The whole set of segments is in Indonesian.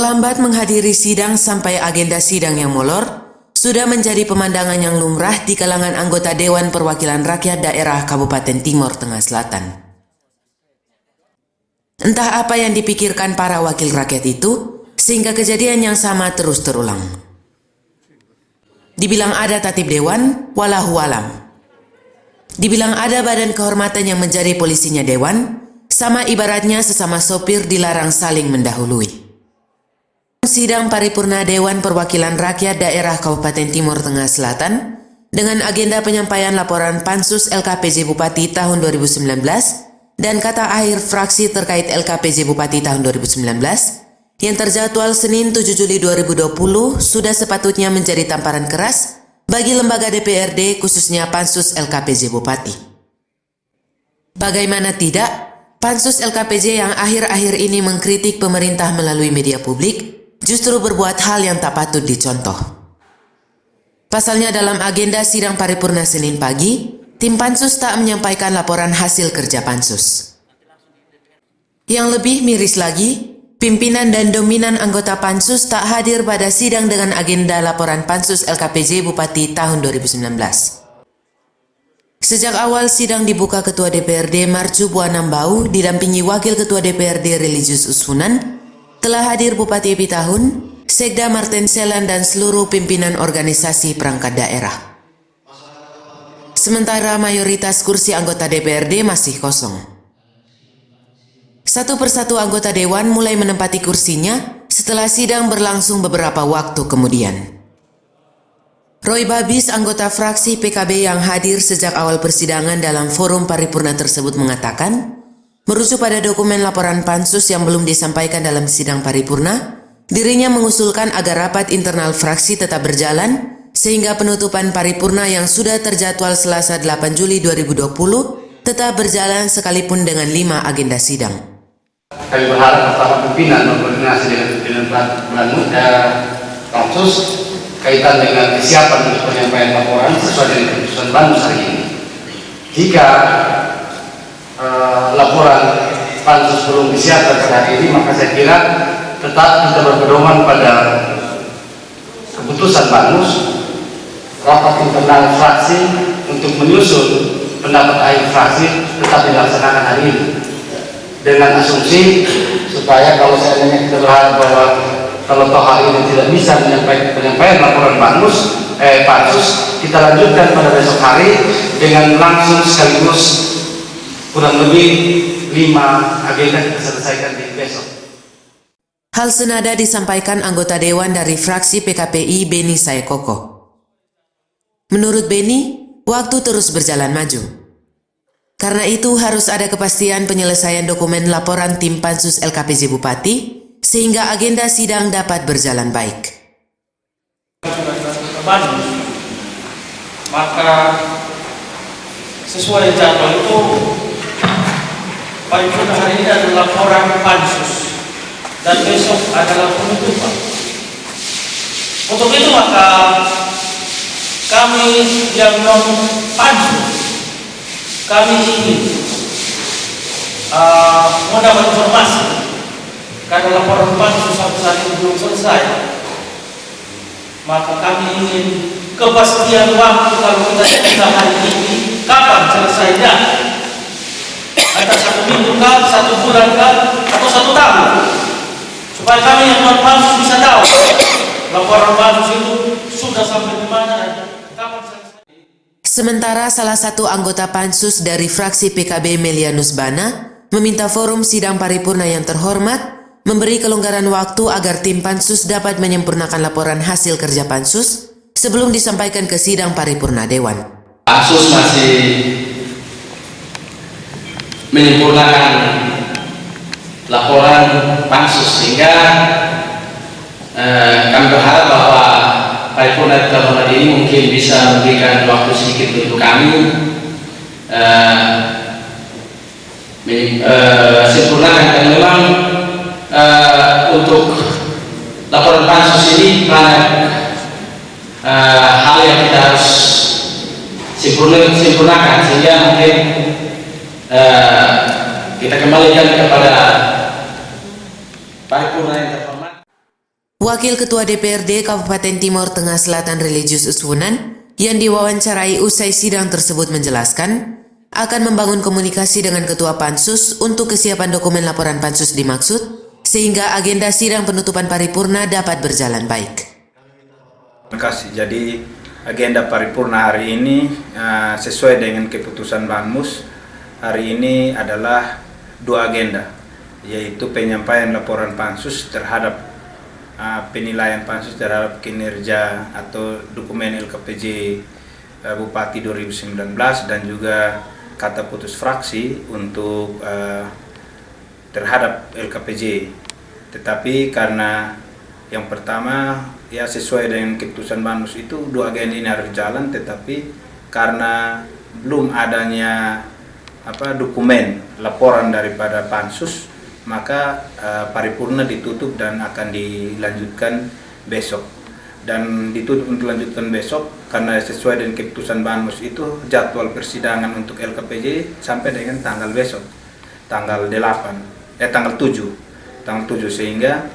Terlambat menghadiri sidang sampai agenda sidang yang molor sudah menjadi pemandangan yang lumrah di kalangan anggota Dewan Perwakilan Rakyat Daerah Kabupaten Timor Tengah Selatan. Entah apa yang dipikirkan para wakil rakyat itu, sehingga kejadian yang sama terus terulang. Dibilang ada tatib dewan, walahu alam. Dibilang ada badan kehormatan yang menjadi polisinya dewan, sama ibaratnya sesama sopir dilarang saling mendahului. Sidang paripurna Dewan Perwakilan Rakyat Daerah Kabupaten Timor Tengah Selatan dengan agenda penyampaian laporan Pansus LKPJ Bupati tahun 2019 dan kata akhir fraksi terkait LKPJ Bupati tahun 2019 yang terjadwal Senin 7 Juli 2020 sudah sepatutnya menjadi tamparan keras bagi lembaga DPRD khususnya Pansus LKPJ Bupati. Bagaimana tidak, Pansus LKPJ yang akhir-akhir ini mengkritik pemerintah melalui media publik justru berbuat hal yang tak patut dicontoh. Pasalnya dalam agenda sidang paripurna Senin pagi, tim Pansus tak menyampaikan laporan hasil kerja Pansus. Yang lebih miris lagi, pimpinan dan dominan anggota Pansus tak hadir pada sidang dengan agenda laporan Pansus LKPJ Bupati tahun 2019. Sejak awal sidang dibuka Ketua DPRD Marcu Buanambau didampingi Wakil Ketua DPRD Religius Usfunan, telah hadir Bupati Epitahun, Sekda Martin Selan dan seluruh pimpinan organisasi perangkat daerah. Sementara mayoritas kursi anggota DPRD masih kosong. Satu persatu anggota dewan mulai menempati kursinya setelah sidang berlangsung beberapa waktu kemudian. Roy Babis, anggota fraksi PKB yang hadir sejak awal persidangan dalam forum paripurna tersebut mengatakan, merujuk pada dokumen laporan Pansus yang belum disampaikan dalam sidang paripurna, dirinya mengusulkan agar rapat internal fraksi tetap berjalan sehingga penutupan paripurna yang sudah terjadwal Selasa 8 Juli 2020 tetap berjalan sekalipun dengan 5 agenda sidang. Kami berharap bersama pimpinan berkoordinasi dengan Pansus kaitan dengan kesiapan untuk penyampaian laporan sesuai dengan keputusan Pansus hari ini. Jika laporan Pansus belum disiapkan pada hari ini, maka saya kira tetap kita berpedoman pada keputusan Pansus, rapat internal fraksi untuk menyusun pendapat akhir fraksi tetap dilaksanakan hari ini dengan asumsi supaya kalau seandainya kita berharap bahwa kalau toh hari ini tidak bisa penyampaian laporan Pansus, kita lanjutkan pada besok hari dengan langsung sekaligus kurang lebih 5 agenda kita selesaikan di besok. Hal senada disampaikan anggota Dewan dari fraksi PKPI Beni Sayekoko. Menurut Beni, waktu terus berjalan maju. Karena itu harus ada kepastian penyelesaian dokumen laporan tim Pansus LKPJ Bupati sehingga agenda sidang dapat berjalan baik. Maka sesuai jadwal itu paripurna hari ini adalah laporan Pansus dan besok adalah penutupan. Untuk itu maka kami yang non Pansus, kami ingin mendapat informasi karena laporan Pansus sampai saat ini belum selesai. Maka kami ingin kepastian waktu kalau kita hari ini kapan selesainya. Antara 1 minggu kah, 1 bulan kah, atau 1 tahun, supaya kami yang non Pansus bisa tahu laporan Pansus itu sudah sampai di mana dan kapan selesai. Sementara salah satu anggota Pansus dari fraksi PKB Melianus Bana meminta forum sidang paripurna yang terhormat memberi kelonggaran waktu agar tim Pansus dapat menyempurnakan laporan hasil kerja Pansus sebelum disampaikan ke sidang paripurna Dewan. Pansus masih menyempurnakan laporan Pansus sehingga kami berharap bahwa paripurna terhormat ini mungkin bisa memberikan waktu sedikit untuk kami sempurnakan, karena memang untuk laporan Pansus ini banyak hal yang kita harus sempurnakan sehingga mungkin kita kembalikan kepada paripurna yang terhormat. Wakil Ketua DPRD Kabupaten Timur Tengah Selatan Religius Uswunan yang diwawancarai usai sidang tersebut menjelaskan akan membangun komunikasi dengan Ketua Pansus untuk kesiapan dokumen laporan Pansus dimaksud sehingga agenda sidang penutupan paripurna dapat berjalan baik. Terima kasih. Jadi agenda paripurna hari ini sesuai dengan keputusan Banmus. Hari ini adalah 2 agenda, yaitu penyampaian laporan Pansus terhadap penilaian Pansus terhadap kinerja atau dokumen LKPJ Bupati 2019 dan juga kata putus fraksi untuk terhadap LKPJ. Tetapi karena yang pertama ya sesuai dengan keputusan Banmus itu 2 agenda ini harus jalan, tetapi karena belum adanya dokumen laporan daripada Pansus, maka paripurna ditutup dan akan dilanjutkan besok. Dan ditutup untuk dilanjutkan besok karena sesuai dengan keputusan Banmus itu jadwal persidangan untuk LKPJ sampai dengan tanggal besok, tanggal 7 sehingga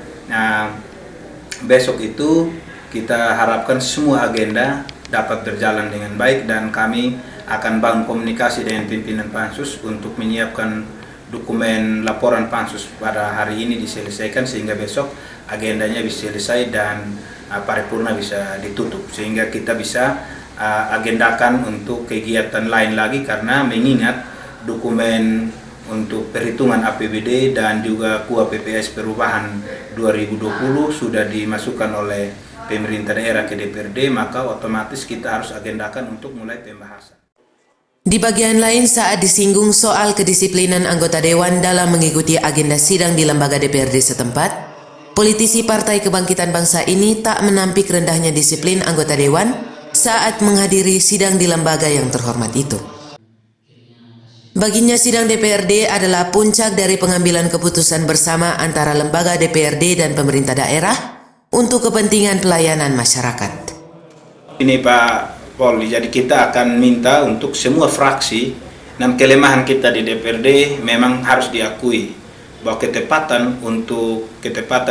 besok itu kita harapkan semua agenda dapat berjalan dengan baik dan kami akan bangun komunikasi dengan pimpinan Pansus untuk menyiapkan dokumen laporan Pansus pada hari ini diselesaikan sehingga besok agendanya bisa selesai dan paripurna bisa ditutup sehingga kita bisa agendakan untuk kegiatan lain lagi karena mengingat dokumen untuk perhitungan APBD dan juga KUA PPS perubahan 2020 sudah dimasukkan oleh pemerintah daerah ke DPRD, maka otomatis kita harus agendakan untuk mulai pembahasan. Di bagian lain saat disinggung soal kedisiplinan anggota Dewan dalam mengikuti agenda sidang di lembaga DPRD setempat, politisi Partai Kebangkitan Bangsa ini tak menampik rendahnya disiplin anggota Dewan saat menghadiri sidang di lembaga yang terhormat itu. Baginya sidang DPRD adalah puncak dari pengambilan keputusan bersama antara lembaga DPRD dan pemerintah daerah untuk kepentingan pelayanan masyarakat. Ini Pak Poli, jadi kita akan minta untuk semua fraksi dan kelemahan kita di DPRD memang harus diakui bahwa ketepatan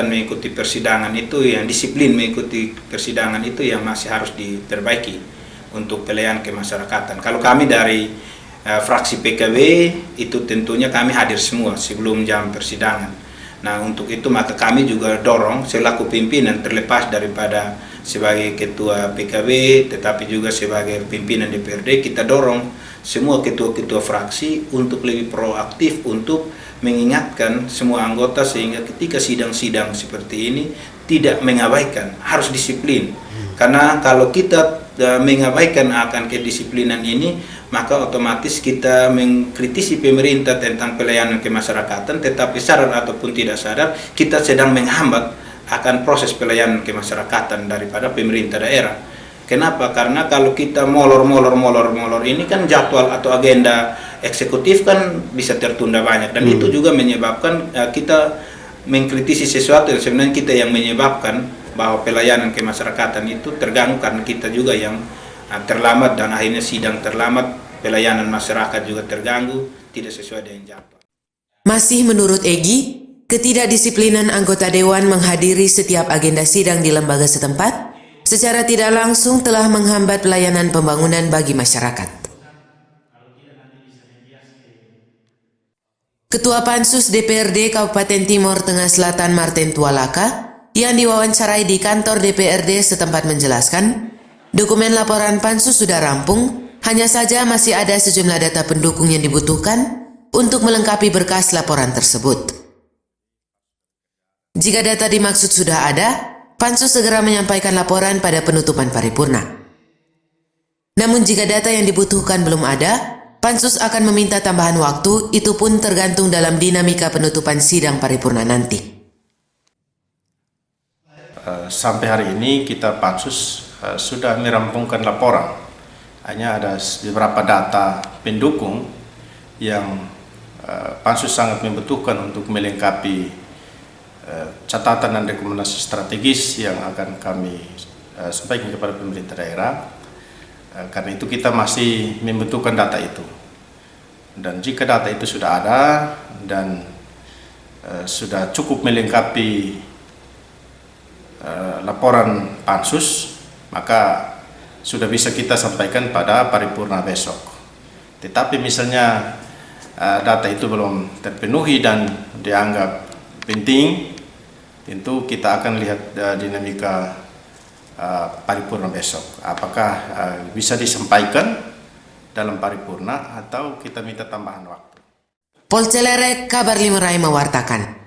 mengikuti persidangan itu yang disiplin mengikuti persidangan itu yang masih harus diperbaiki untuk pelayanan kemasyarakatan. Kalau kami dari fraksi PKB itu tentunya kami hadir semua sebelum jam persidangan. Nah untuk itu maka kami juga dorong selaku pimpinan terlepas daripada sebagai ketua PKB tetapi juga sebagai pimpinan DPRD kita dorong semua ketua-ketua fraksi untuk lebih proaktif untuk mengingatkan semua anggota sehingga ketika sidang-sidang seperti ini tidak mengabaikan, harus disiplin. Karena kalau kita mengabaikan akan kedisiplinan ini, maka otomatis kita mengkritisi pemerintah tentang pelayanan kemasyarakatan, tetapi sadar ataupun tidak sadar, kita sedang menghambat akan proses pelayanan kemasyarakatan daripada pemerintah daerah. Kenapa? Karena kalau kita molor ini kan jadwal atau agenda eksekutif kan bisa tertunda banyak dan itu juga menyebabkan kita mengkritisi sesuatu yang sebenarnya kita yang menyebabkan bahwa pelayanan kemasyarakatan itu terganggu karena kita juga yang terlambat dan akhirnya sidang terlambat, pelayanan masyarakat juga terganggu, tidak sesuai dengan jadwal. Masih menurut Egy, ketidakdisiplinan anggota Dewan menghadiri setiap agenda sidang di lembaga setempat secara tidak langsung telah menghambat pelayanan pembangunan bagi masyarakat. Ketua Pansus DPRD Kabupaten Timur Tengah Selatan Martin Tualaka yang diwawancarai di kantor DPRD setempat menjelaskan, dokumen laporan Pansus sudah rampung, hanya saja masih ada sejumlah data pendukung yang dibutuhkan untuk melengkapi berkas laporan tersebut. Jika data dimaksud sudah ada, Pansus segera menyampaikan laporan pada penutupan paripurna. Namun jika data yang dibutuhkan belum ada, Pansus akan meminta tambahan waktu, itu pun tergantung dalam dinamika penutupan sidang paripurna nanti. Sampai hari ini kita Pansus sudah merampungkan laporan. Hanya ada beberapa data pendukung yang Pansus sangat membutuhkan untuk melengkapi catatan dan rekomendasi strategis yang akan kami sampaikan kepada pemerintah daerah. Karena itu kita masih membutuhkan data itu. Dan jika data itu sudah ada dan sudah cukup melengkapi laporan pansus, maka sudah bisa kita sampaikan pada paripurna besok. Tetapi misalnya data itu belum terpenuhi dan dianggap penting, tentu kita akan lihat dinamika paripurna besok. Apakah bisa disampaikan dalam paripurna atau kita minta tambahan waktu. Polcelere Kabar Limurai mewartakan.